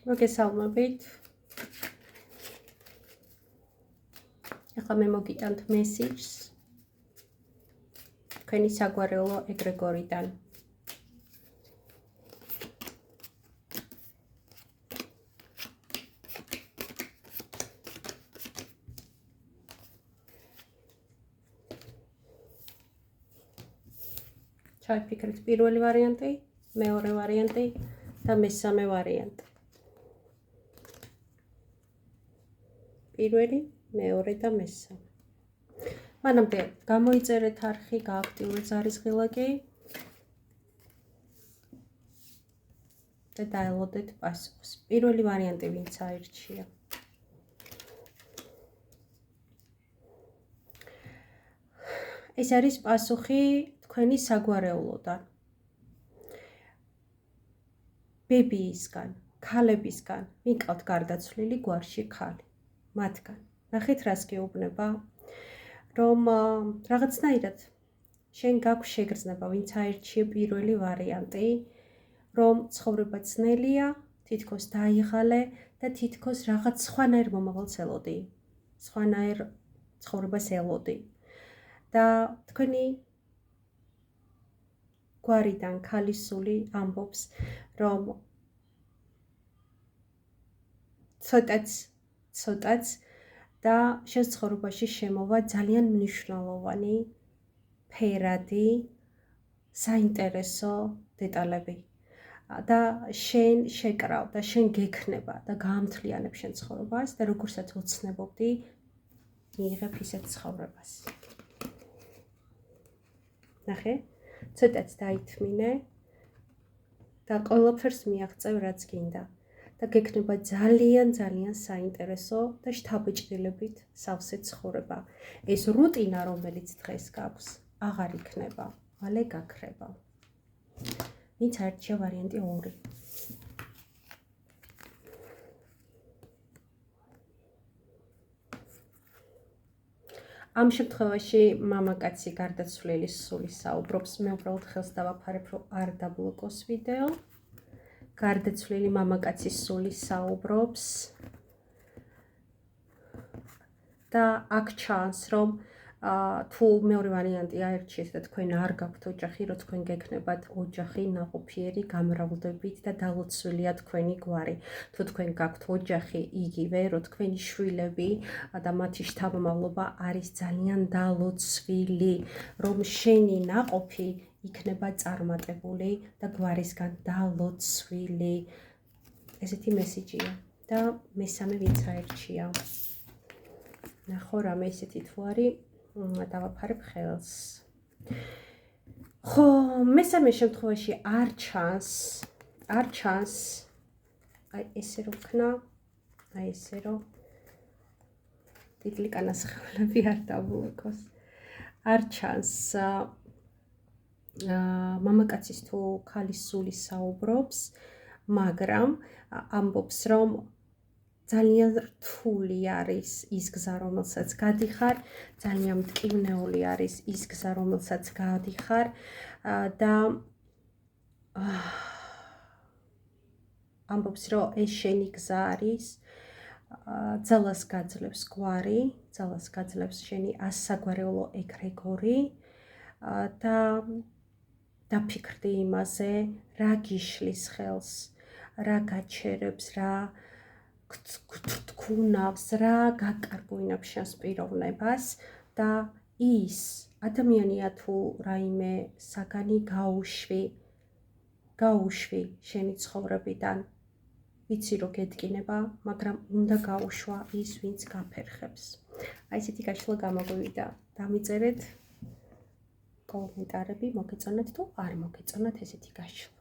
მოგესალმებით. ახლა მე მოგიტანთ მესიჯს თქვენი საგვარეულო ეგრეგორიდან. ჩაიფიქრეთ პირველი ვარიანტი, მეორე ვარიანტი და მესამე ვარიანტი. პირველი, მეორე და მესამე. მანამდე გამოიწერეთ არხი, გააქტიურეთ ზარისღილაკი და დაელოდეთ პასუხს. პირველი ვარიანტი ვინც აირჩია. ეს არის პასუხი თქვენი საგვარეულოდან. ბებიისგან, ქალებისგან, ვინყავთ გარდაცვლილი გვარში ქალი. მათგან. ნახეთ რას გეუბნება, რომ რაღაცნაირად შენ გაქვს შეგრძნება, ვინც აირჩიე პირველი ვარიანტი, რომ ცხოვრება ძნელია, თითქოს დაიღალე და თითქოს რაღაც სხვანაირ მომავალს ელოდი. სხვანაირ ცხოვრებას ელოდი. და თქვენი გვარიდან ქალის სული ამბობს, რომ ცოტაც და შენს ცხოვრებაში შემოვა ძალიან მნიშვნელოვანი, ფერადი, საინტერესო დეტალები. და შენ შეკრავ და შენ გექნება და გაამთლიანებ შენ ცხოვრებას და როგორცაც ოცნებობდი, მიიღებ ისეთ ცხოვრებას. ნახე, ცოტაც დაითმინე და ყველაფერს მიაღწევ რაც გინდა. და გექნება ძალიან საინტერესო და შთაბეჭდილებით სავსე ცხოვრება. ეს რუტინა, რომელიც დღეს გაქვს, აღარ იქნება, მალე გაქრება. ვინც აირჩია ვარიანტი 2. ამ შემთხვევაში მამაკაცი გარდაცვლილის სული საუბრობს, მე უბრალოდ ხელს დავაფარებ, რომ არ დაბლოკოს ვიდეო. გარდაცვლილი მამაკაცის სული საუბრობს და აქ ჩანს, რომ თუ მეორე ვარიანტი აირჩიეთ და თქვენ არ გაქვთ ოჯახი, რომ თქვენ გექნებათ ოჯახი ნაყოფიერი გამრავლებით და დალოცვილია თქვენი გვარი. თუ თქვენ გაქვთ ოჯახი იგივე, რომ თქვენი შვილები და მათი შთამომავლობა არის ძალიან დალოცვილი, რომ შენი ნაყოფი იქნება წარმატებული და გვარისგან დალოცვილი. ესეთი მესიჯია და მესამე ვინც აირჩია. ნახო რამე ისეთი თუ არის, დავაფარებ ხელს. ხო, მესამე შემთხვევაში არ ჩანს. აი ესე რო ვქნა, აი ესე რო ტიტლი კანასახელები არ დაბლოკოს. არ ჩანს მამაკაცის თუ ქალის სული საუბრობს, მაგრამ ამბობს, რომ ძალიან რთული არის ის გზა, რომელსაც გადიხარ, ძალიან მტკივნეული არის ის გზა, რომელსაც გადიხარ და ამბობს, რომ ეს შენი გზა არის, ძალას გაძლევს გვარი, ძალას გაძლევს შენი საგვარეულო ეგრეგორი და დაფიქრდი იმაზე, რა გიშლის ხელს, რა გაჩერებს, რა გთქუნავს, რა გაკარგვინებს შენს პიროვნებას და ის ადამიანია თუ რაიმე საგანი გაუშვი შენი ცხოვრებიდან. ვიცი რომ გეტკინება, მაგრამ უნდა გაუშვა ის, ვინც გაფერხებს. აი ესეთი გაშლა გამოგვივიდა. დამიწერეთ კომენტარები, მოგეწონათ თუ არ მოგეწონათ ესეთი გაშლა.